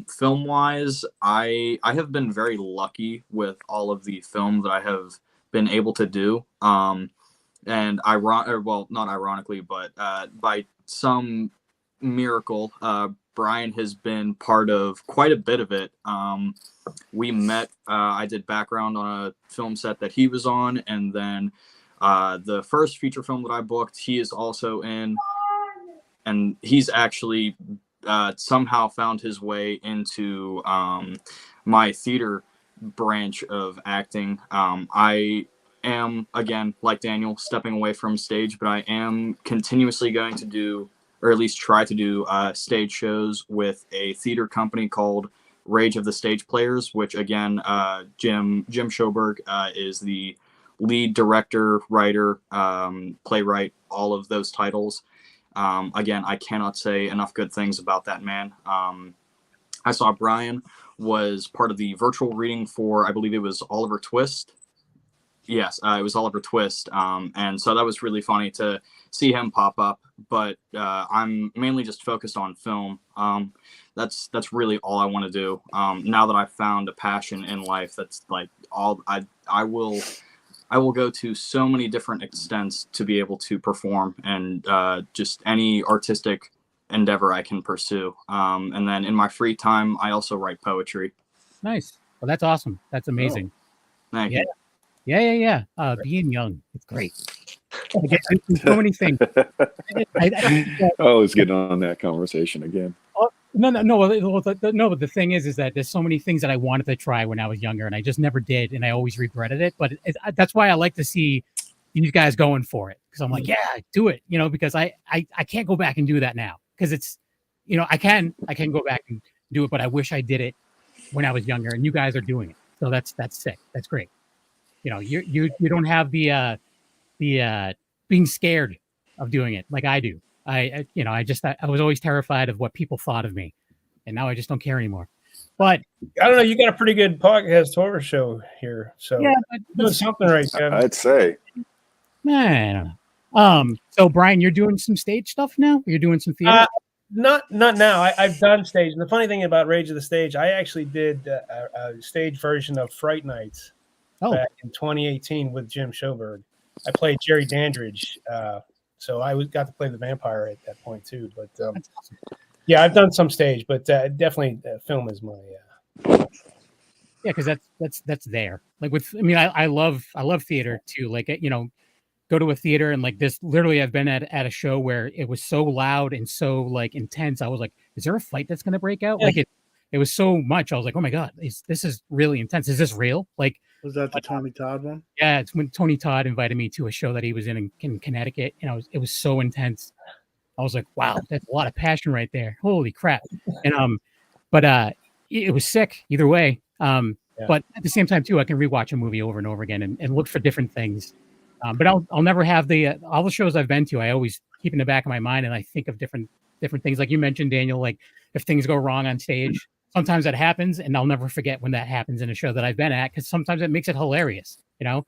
Film wise, I have been very lucky with all of the film that I have been able to do. And not ironically, but by some miracle, Brian has been part of quite a bit of it. We met, I did background on a film set that he was on, and then the first feature film that I booked, he is also in, and he's actually somehow found his way into my theater branch of acting. I am, again, like Daniel, stepping away from stage, but I am continuously going to do, or at least try to do, stage shows with a theater company called Rage of the Stage Players, which again, Jim Schoberg is the lead director, writer, playwright, all of those titles. Again, I cannot say enough good things about that man. I saw Brian was part of the virtual reading for, I believe it was Oliver Twist. Yes, it was Oliver Twist. And so that was really funny to see him pop up. But I'm mainly just focused on film. That's really all I want to do. Now that I've found a passion in life, that's like all I will go to so many different extents to be able to perform and just any artistic endeavor I can pursue. And then in my free time, I also write poetry. Nice. Well, that's awesome. That's amazing. Thank you. Yeah. Being young, it's great. I get so many things. Let's get on that conversation again. No. But the thing is that there's so many things that I wanted to try when I was younger, and I just never did, and I always regretted it. But that's why I like to see these guys going for it, because I'm like, yeah, do it, because I can't go back and do that now, because it's, I can go back and do it, but I wish I did it when I was younger, and you guys are doing it, so that's sick. That's great. You don't have the being scared of doing it like I do. I was always terrified of what people thought of me, and now I just don't care anymore. But I don't know. You got a pretty good podcast horror show here, so yeah, doing something right, Kevin. I'd say. Man, I don't know. So Brian, you're doing some stage stuff now? You're doing some theater? Not now. I've done stage. And the funny thing about Rage of the Stage, I actually did a stage version of Fright Nights back in 2018 with Jim Schoberg. I played Jerry Dandridge, so I got to play the vampire at that point too. But yeah, I've done some stage, but definitely film is my. Yeah, because that's there. Like I love theater too. Like go to a theater and like this. Literally, I've been at a show where it was so loud and so like intense. I was like, is there a fight that's gonna break out? Yeah. Like it was so much. I was like, oh my god, this is really intense. Is this real? Like. Was that the Tony Todd one? Yeah, it's when Tony Todd invited me to a show that he was in Connecticut, and it was so intense. I was like, wow, that's a lot of passion right there. Holy crap. And but it was sick either way. But at the same time too, I can rewatch a movie over and over again and look for different things. But I'll never have all the shows I've been to, I always keep in the back of my mind, and I think of different things. Like you mentioned, Daniel, like if things go wrong on stage. Sometimes that happens, and I'll never forget when that happens in a show that I've been at, because sometimes it makes it hilarious, And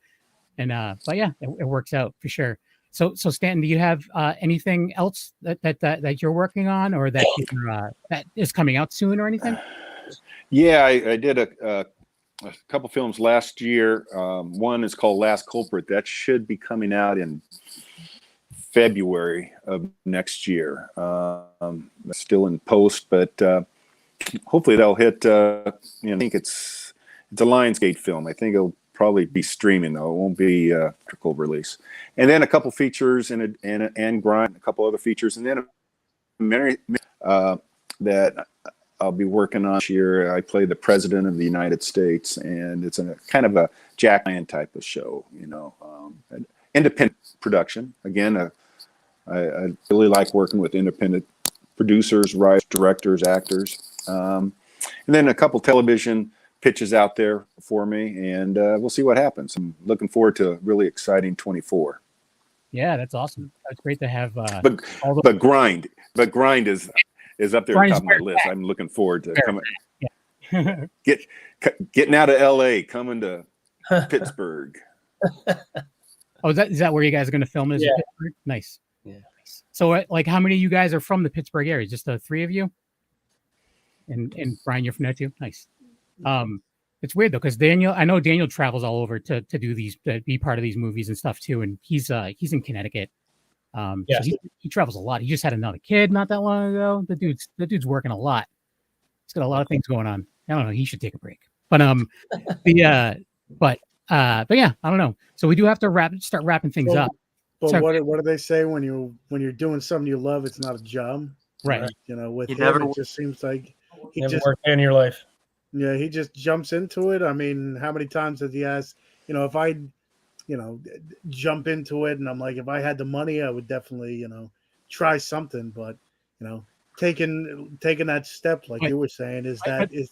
but yeah, it works out for sure. So Stanton, do you have anything else that you're working on, or that that is coming out soon, or anything? Yeah, I did a couple films last year. One is called Last Culprit. That should be coming out in February of next year. Still in post, but. Hopefully that'll hit. I think it's a Lionsgate film. I think it'll probably be streaming though. It won't be trickle release. And then a couple features and grind, a couple other features, and then that I'll be working on this year. I play the President of the United States, and it's a kind of a Jack Ryan type of show. An independent production. Again, I really like working with independent producers, writers, directors, actors. And then a couple television pitches out there for me, and we'll see what happens. I'm looking forward to a really exciting 24. Yeah, that's awesome. That's great to have. But grind is up there on top of my list. I'm looking forward to coming. Yeah. Getting out of LA, coming to Pittsburgh. Oh, is that where you guys are going to film? Yeah. Pittsburgh? Nice. Yeah. So, like, how many of you guys are from the Pittsburgh area? Just the three of you? And Brian, you're from there too? Nice. It's weird though, because I know Daniel travels all over to do these, to be part of these movies and stuff too, and he's in Connecticut. Yeah. So he travels a lot. He just had another kid not that long ago. The dude's working a lot. He's got a lot of things going on. I don't know. He should take a break. But but yeah, I don't know. So we do have to start wrapping things up. But Sorry. what do they say when you're doing something you love? It's not a job, Right. You know, with You him, never- it just seems like he Never just worked in your life. he just jumps into it. I mean, how many times has he asked? You know, if I, jump into it, and I'm like, if I had the money, I would definitely, try something. But taking that step, like you were saying, is that it's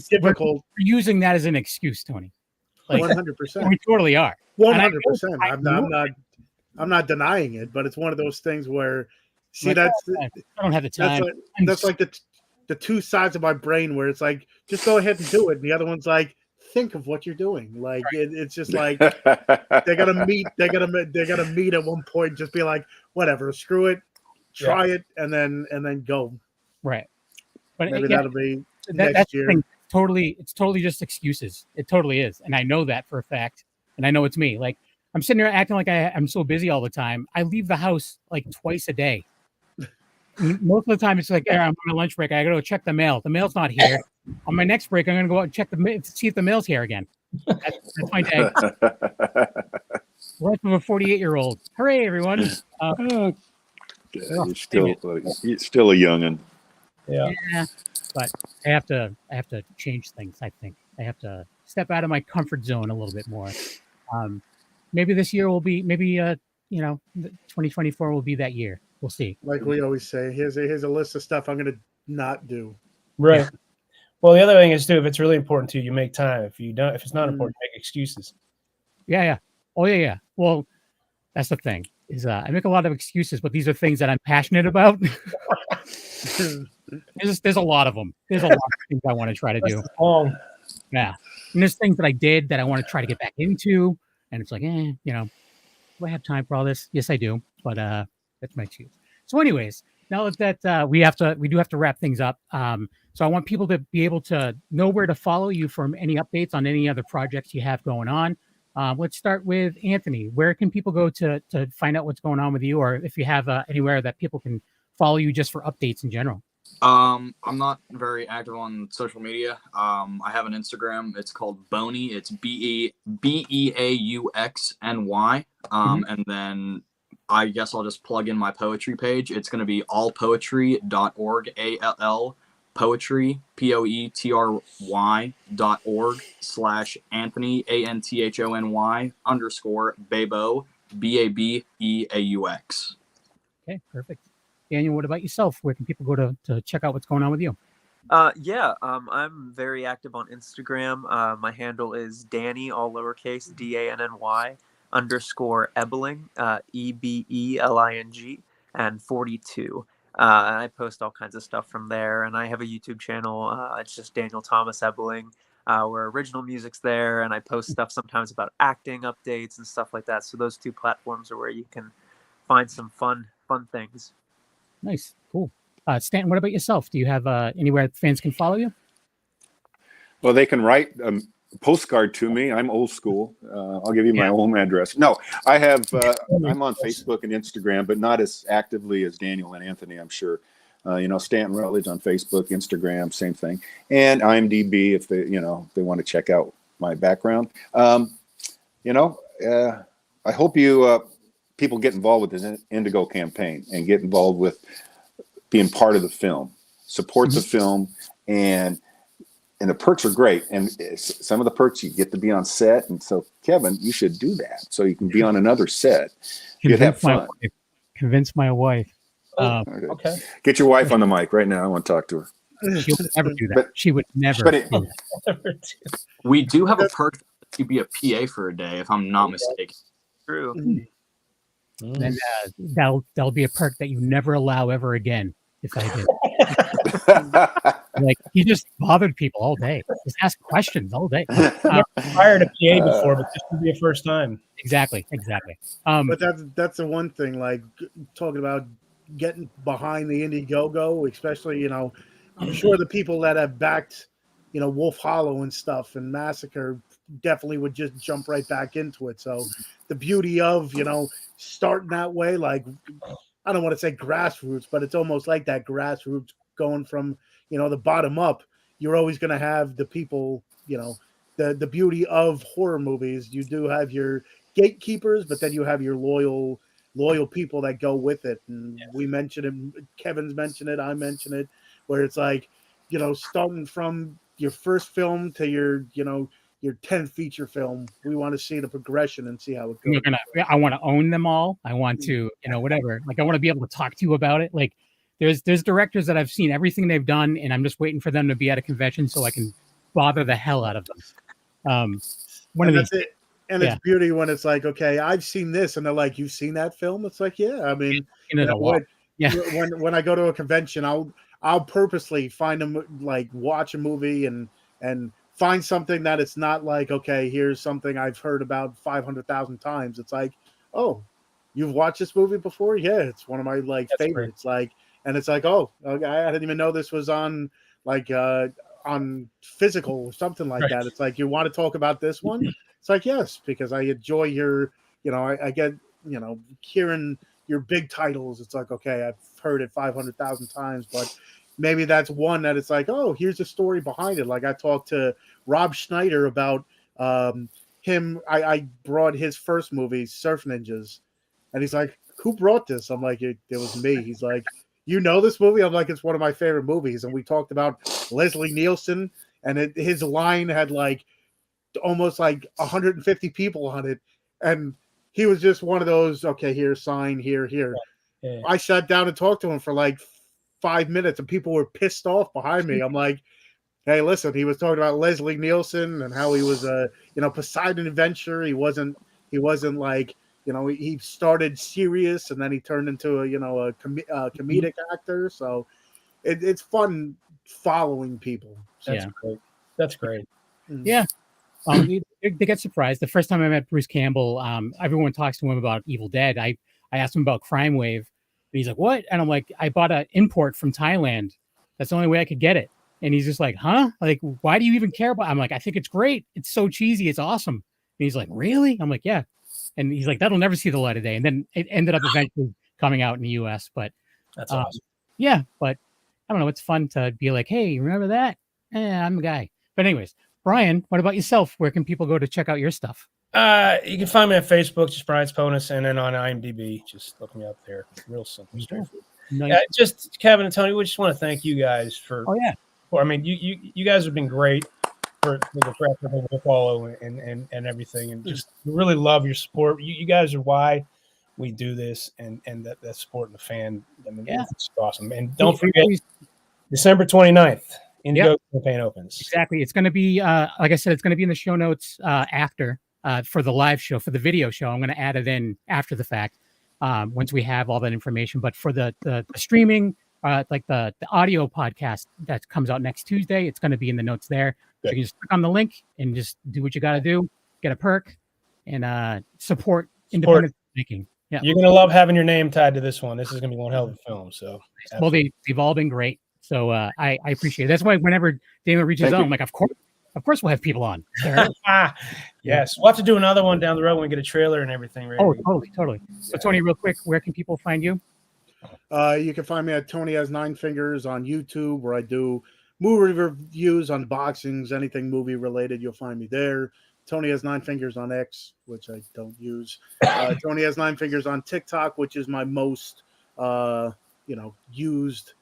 difficult? We're using that as an excuse, Tony. Like 100%. we totally are. 100%. I I'm not denying it, but it's one of those things where, I don't have the time. That's like the two sides of my brain where it's like, just go ahead and do it. And the other one's like, think of what you're doing. Like it's just like they're gonna meet at one point, and just be like, whatever, screw it, try it, and then go. Right. But Maybe again, that'll be that's next the year. thing. It's totally just excuses. It totally is, and I know that for a fact. And I know it's me. Like I'm sitting there acting like I'm so busy all the time. I leave the house like twice a day. Most of the time, it's like, I'm on my lunch break. I got to go check the mail. The mail's not here. On my next break, I'm going to go out and check see if the mail's here again. That's my day. Life of a 48-year-old. Hooray, everyone! You're still a youngin'. Yeah. But I have to change things. I think I have to step out of my comfort zone a little bit more. Maybe this year will be 2024 will be that year. We'll see. Like we always say, here's a list of stuff I'm gonna not do. Right. Yeah. Well, the other thing is too, if it's really important to you, you make time. If it's not important, make excuses. Yeah. Oh yeah. Well, that's the thing is I make a lot of excuses, but these are things that I'm passionate about. There's a lot of them. There's a lot of things I want to try to do. Yeah. And there's things that I did that I want to try to get back into. And it's like, do I have time for all this? Yes, I do. But that's my excuse. So anyways, now that we do have to wrap things up. So I want people to be able to know where to follow you from any updates on any other projects you have going on. Let's start with Anthony. Where can people go to find out what's going on with you, or if you have anywhere that people can follow you just for updates in general? I'm not very active on social media. I have an Instagram. It's called Boney. It's BEAUXNY. And then I guess I'll just plug in my poetry page. It's going to be allpoetry.org, ALL poetry, POETRY.org/Anthony, ANTHONY _Babo, BABEAUX. Okay, perfect. Daniel, what about yourself? Where can people go to check out what's going on with you? I'm very active on Instagram. My handle is Danny, all lowercase, DANNY _Ebeling, EBELING, and 42. I post all kinds of stuff from there, and I have a YouTube channel. It's just Daniel Thomas Ebeling, where original music's there, and I post stuff sometimes about acting updates and stuff like that. So those two platforms are where you can find some fun things. Nice, cool. Stanton, what about yourself? Do you have anywhere fans can follow you? Well, they can write a postcard to me. I'm old school. I'll give you my home address. No, I have. I'm on Facebook and Instagram, but not as actively as Daniel and Anthony, I'm sure. Stanton Rutledge on Facebook, Instagram, same thing, and IMDb if they want to check out my background. I hope you people get involved with the Indigo campaign and get involved with being part of the film, support the film, and the perks are great. And some of the perks, you get to be on set. And so, Kevin, you should do that so you can be on another set. You'd have fun. Convince my wife. Okay. Get your wife on the mic right now. I want to talk to her. She would never do that. She would never. We do have a perk to be a PA for a day, if I'm not mistaken. True. Then that'll be a perk that you never allow ever again. If I did. Like he just bothered people all day. Just ask questions all day. Hired a PA before, but this would be a first time. Exactly. But that's the one thing. Like talking about getting behind the Indiegogo, especially I'm sure the people that have backed Wolf Hollow and stuff and Massacre definitely would just jump right back into it. So the beauty of, starting that way, like, I don't want to say grassroots, but it's almost like that grassroots going from, the bottom up. You're always going to have the people, the beauty of horror movies. You do have your gatekeepers, but then you have your loyal people that go with it. And we mentioned it, Kevin's mentioned it, I mentioned it, where it's like, starting from your first film to your 10th feature film, we want to see the progression and see how it goes. I want to own them all. I want to, whatever. Like, I want to be able to talk to you about it. Like, there's directors that I've seen everything they've done, and I'm just waiting for them to be at a convention so I can bother the hell out of them. It's beauty when it's like, okay, I've seen this, and they're like, you've seen that film? It's like, yeah. I mean, when I go to a convention, I'll purposely find them, like, watch a movie and find something that it's not like, okay, here's something I've heard about 500,000 times. It's like, oh, you've watched this movie before? Yeah, it's one of my favorites. Great. Like, and it's like, oh, okay, I didn't even know this was on on physical or something like that. It's like, you want to talk about this one? It's like, yes, because I enjoy your, I get, hearing your big titles. It's like, okay, I've heard it 500,000 times, but maybe that's one that it's like, oh, here's a story behind it. Like, I talked to Rob Schneider about him. I brought his first movie, Surf Ninjas, and he's like, who brought this? I'm like, it was me. He's like, you know this movie? I'm like, it's one of my favorite movies. And we talked about Leslie Nielsen, and his line had like almost like 150 people on it. And he was just one of those, okay, here, sign, here. Yeah. I sat down and talked to him for like 5 minutes, and people were pissed off behind me. I'm like, hey, listen, he was talking about Leslie Nielsen and how he was a, Poseidon Adventure. He wasn't like, he started serious and then he turned into a comedic actor. So it's fun following people. That's great. Yeah. They get surprised. The first time I met Bruce Campbell, everyone talks to him about Evil Dead. I asked him about Crime Wave, and he's like, what? And I'm like, I bought an import from Thailand. That's the only way I could get it. And he's just like, huh? Like, why do you even care about it? I'm like, I think it's great. It's so cheesy. It's awesome. And he's like, really? I'm like, yeah. And he's like, that'll never see the light of day. And then it ended up eventually coming out in the US. But that's awesome. Yeah, but I don't know. It's fun to be like, hey, remember that? I'm the guy. But anyways, Brian, what about yourself? Where can people go to check out your stuff? You can find me on Facebook, just Brian Sponis, and then on IMDb, just look me up there. Real simple, straightforward. Nice. Just Kevin and Tony, we just want to thank you guys for. Oh yeah. I mean, you guys have been great for the track that we follow and everything, and just really love your support. You guys are why we do this, and that support and the fan. I mean, it's awesome. And don't forget, December 29th. Indigo campaign opens. Exactly. It's going to be, like I said, it's going to be in the show notes after for the live show, for the video show. I'm going to add it in after the fact once we have all that information. But for the streaming, like the audio podcast that comes out next Tuesday, it's going to be in the notes there. So you can just click on the link and just do what you got to do, get a perk, and support independent making. Yeah. You're going to love having your name tied to this one. This is going to be one hell of a film. So, well, they've all been great. So I appreciate it. That's why whenever Damon reaches out, I'm like, of course we'll have people on. Yes. We'll have to do another one down the road when we get a trailer and everything ready. Oh, totally. So Tony, real quick, where can people find you? You can find me at Tony Has Nine Fingers on YouTube, where I do movie reviews, unboxings, anything movie related. You'll find me there. Tony Has Nine Fingers on X, which I don't use. Tony Has Nine Fingers on TikTok, which is my most used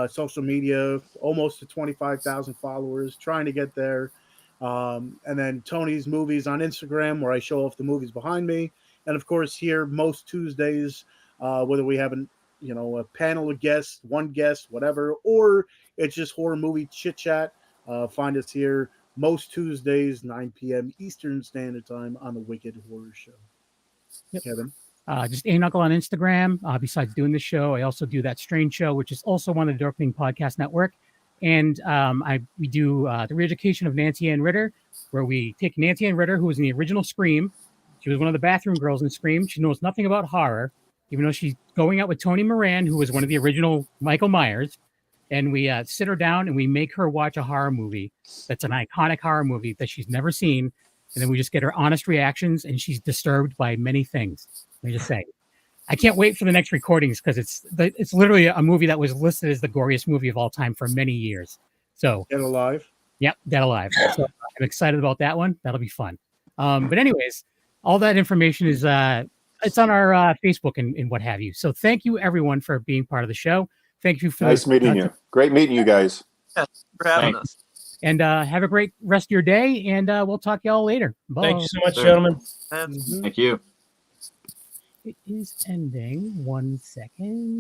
social media, almost to 25,000 followers, trying to get there. And then Tony's Movies on Instagram, where I show off the movies behind me. And of course, here most Tuesdays, whether we have a panel of guests, one guest, whatever, or it's just horror movie chit chat. Find us here most Tuesdays, 9 p.m. Eastern Standard Time on the Wicked Horror Show. Yep. Kevin. Just A-Knuckle on Instagram. Besides doing the show, I also do That Strange Show, which is also one of the Dorkening Podcast Network. And we do the re-education of Nancy Ann Ritter, where we take Nancy Ann Ritter, who was in the original Scream. She was one of the bathroom girls in Scream. She knows nothing about horror, even though she's going out with Tony Moran, who was one of the original Michael Myers. And we sit her down and we make her watch a horror movie that's an iconic horror movie that she's never seen. and then we just get her honest reactions, and she's disturbed by many things. Let me just say, I can't wait for the next recordings because it's literally a movie that was listed as the goriest movie of all time for many years. So Dead Alive. Yep, Dead Alive. So I'm excited about that one. That'll be fun. But anyways, all that information is it's on our Facebook and what have you. So thank you everyone for being part of the show. Thank you for Nice meeting you. Great meeting you guys. Yeah, thanks for having us. And have a great rest of your day. And we'll talk to y'all later. Bye. Thank you so much, gentlemen. And Thank you. It is ending. 1 second.